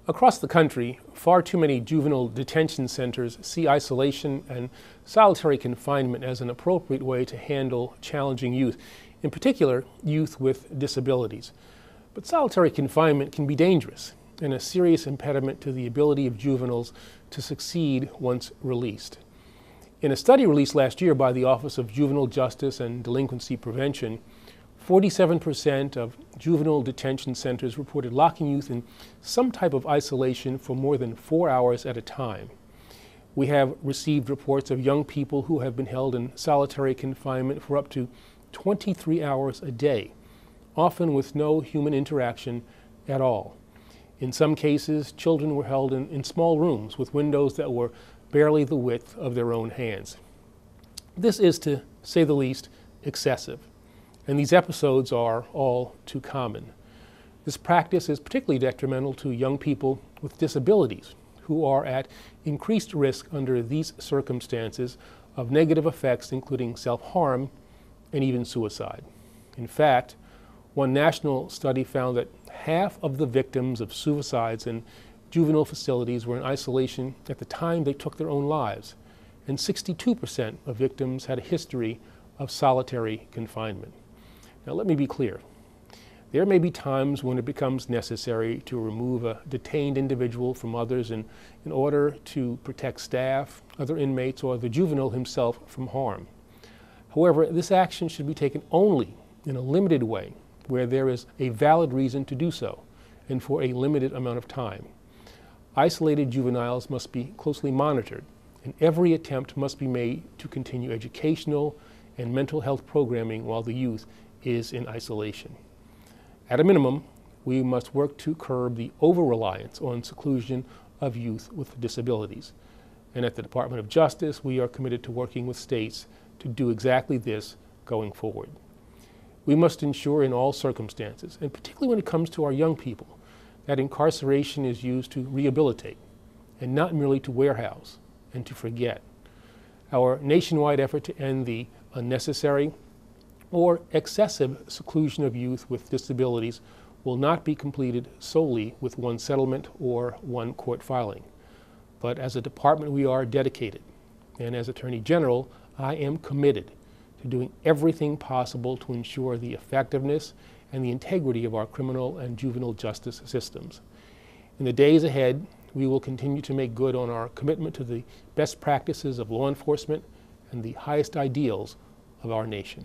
Across the country, far too many juvenile detention centers see isolation and solitary confinement as an appropriate way to handle challenging youth, in particular, youth with disabilities. But solitary confinement can be dangerous and a serious impediment to the ability of juveniles to succeed once released. In a study released last year by the Office of Juvenile Justice and Delinquency Prevention, 47% of juvenile detention centers reported locking youth in some type of isolation for more than 4 hours at a time. We have received reports of young people who have been held in solitary confinement for up to 23 hours a day, often with no human interaction at all. In some cases, children were held in small rooms with windows that were barely the width of their own hands. This is, to say the least, excessive. And these episodes are all too common. This practice is particularly detrimental to young people with disabilities who are at increased risk under these circumstances of negative effects, including self-harm and even suicide. In fact, one national study found that half of the victims of suicides in juvenile facilities were in isolation at the time they took their own lives, and 62% of victims had a history of solitary confinement. Now, let me be clear. There may be times when it becomes necessary to remove a detained individual from others in order to protect staff, other inmates, or the juvenile himself from harm. However, this action should be taken only in a limited way where there is a valid reason to do so and for a limited amount of time. Isolated juveniles must be closely monitored, and every attempt must be made to continue educational and mental health programming while the youth is in isolation. At a minimum, we must work to curb the over-reliance on seclusion of youth with disabilities. And at the Department of Justice, we are committed to working with states to do exactly this going forward. We must ensure in all circumstances, and particularly when it comes to our young people, that incarceration is used to rehabilitate and not merely to warehouse and to forget. Our nationwide effort to end the unnecessary or excessive seclusion of youth with disabilities will not be completed solely with one settlement or one court filing. But as a department, we are dedicated. And as Attorney General, I am committed to doing everything possible to ensure the effectiveness and the integrity of our criminal and juvenile justice systems. In the days ahead, we will continue to make good on our commitment to the best practices of law enforcement and the highest ideals of our nation.